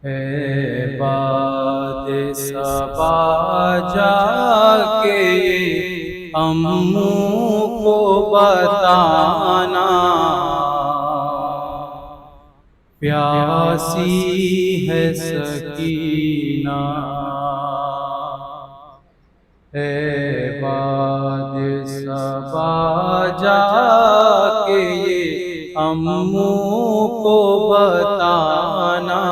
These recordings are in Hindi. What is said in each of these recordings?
है बात सबा जाके अम्मू को बताना, प्यासी है सकीना। है बात सबा जाके अम्मू को बताना,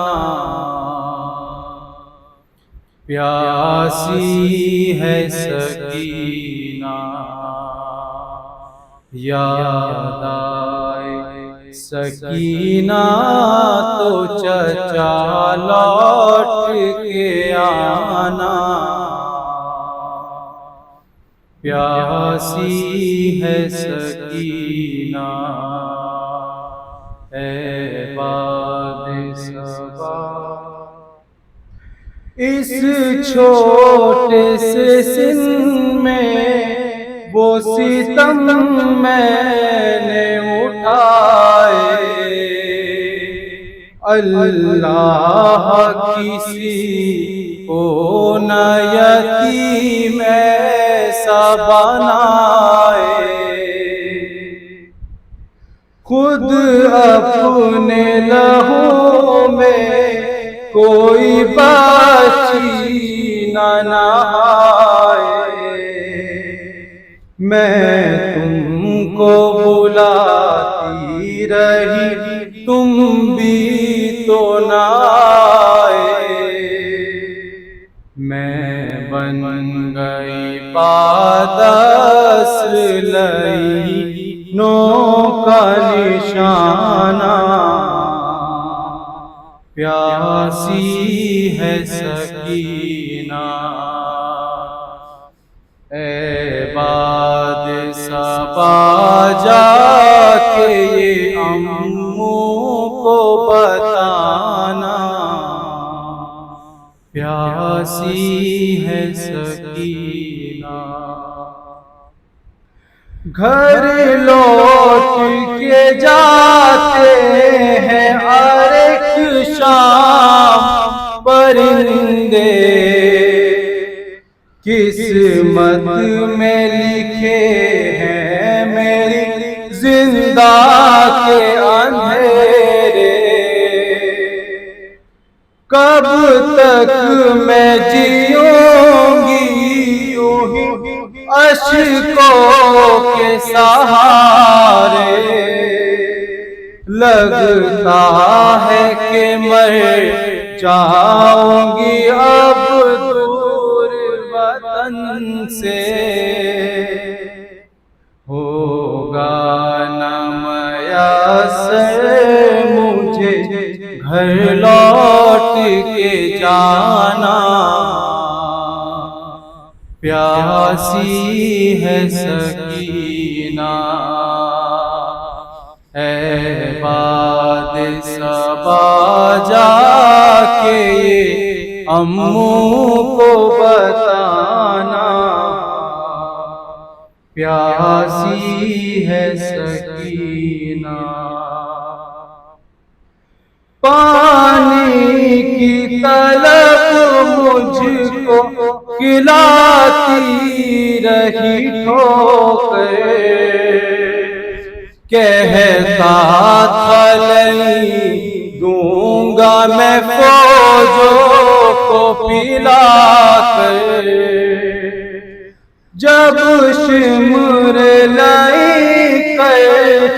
प्यासी है सकीना। याद आए सकीना तो चचा लौट के आना, प्यासी है सकीना। ऐ बाद सबा इस छोटे से सिन में वो सितम मैंने उठाए, अल्लाह किसी को न यतीम ऐसा बनाए, खुद अपने लहू में कोई बच्ची न नहाए। मैं तुमको बुलाती रही तुम भी तो न आए, मैं बन गई पादस लई नो का निशाना, प्यासी है सकीना। ऐ बाद सबा जाके ये अम्मू को बताना, प्यासी है सकीना। घर लौट के जाते हैं हर एक शाम परिंदे, किस्मत में लिखे हैं मेरी जिंदा के अंधेरे। कब तक मैं जीऊंगी यूं ही अश्कों के सहारे, लगता है कि मर जाऊंगी अब दूर वतन से। होगा न मयस्सर मुझे घर लौट के जाना, प्यासी है सकीना। ऐ बाद सबा जाके ये अम्मू को बताना, प्यासी है सकीना। पानी की तलब मुझको खिलाती रही ठोकर, कहता था नहीं दूंगा मैं फौजों को पिलाकर। जब शिमर लाई कर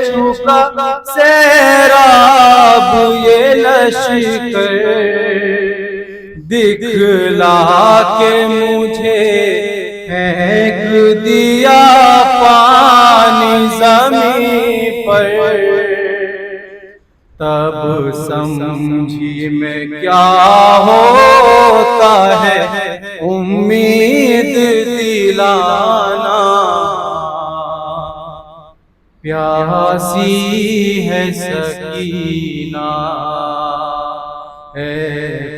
चुका सैराब ये लश्कर, दिखला के मुझे फेंक दिया पानी ज़मीन पर। तब समझी मैं क्या होता है उम्मीद दिलाना, प्यासी है सकीना। है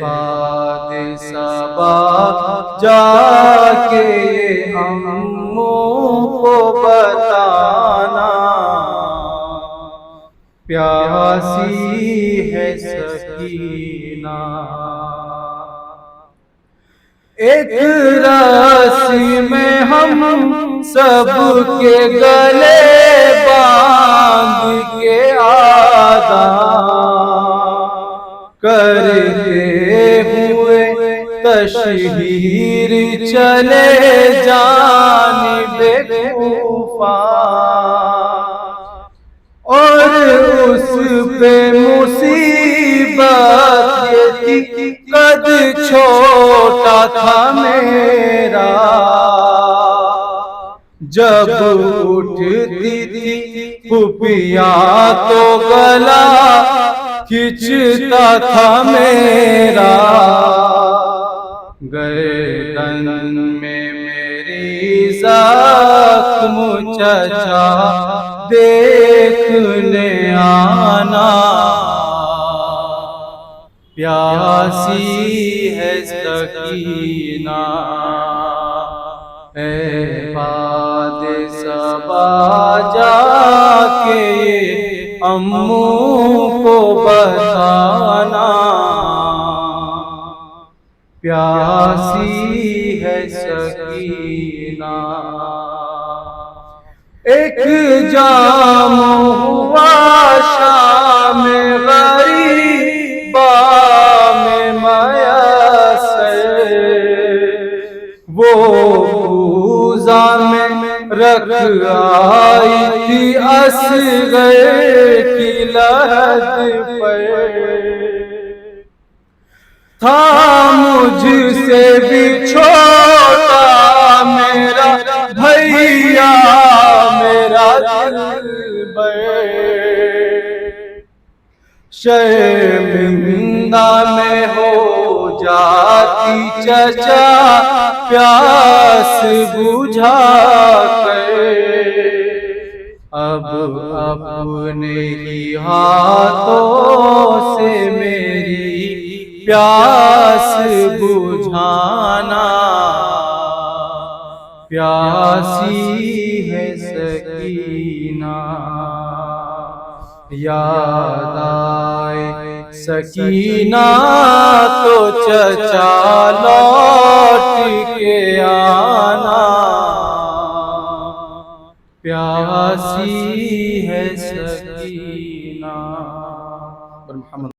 बाद सबा जाके अम्मू को बताना, प्यासी प्यासी है सकीना। एक राशि में हम सबके गले बांध के आदा करते हुए तशहीर चले जानिबे कूफा, और उस पे मुसीबत ये थी कद छोटा था मेरा, जब उठती थी खुफिया तो गला खिंचता था मेरा। गर्दन में मेरी जख्म चचा देखने आना, प्यासी है सकीना। ए फादे सबा जाके अम्मू को बताना, प्यासी है सकीना। एक जाम हुआ शाम गरीबा में मयसर, वो पूजा में रख आई थी असगर की लहद पर। था मुझसे भी छोटा मेरा भैया मेरा दिलबर, शर्मिंदा में हो जाती चचा प्यास बुझा कर, अब अपने ही हाथों से मेरी प्यास बुझाना, प्यासी है सकीना। याद आए सकीना तो चचा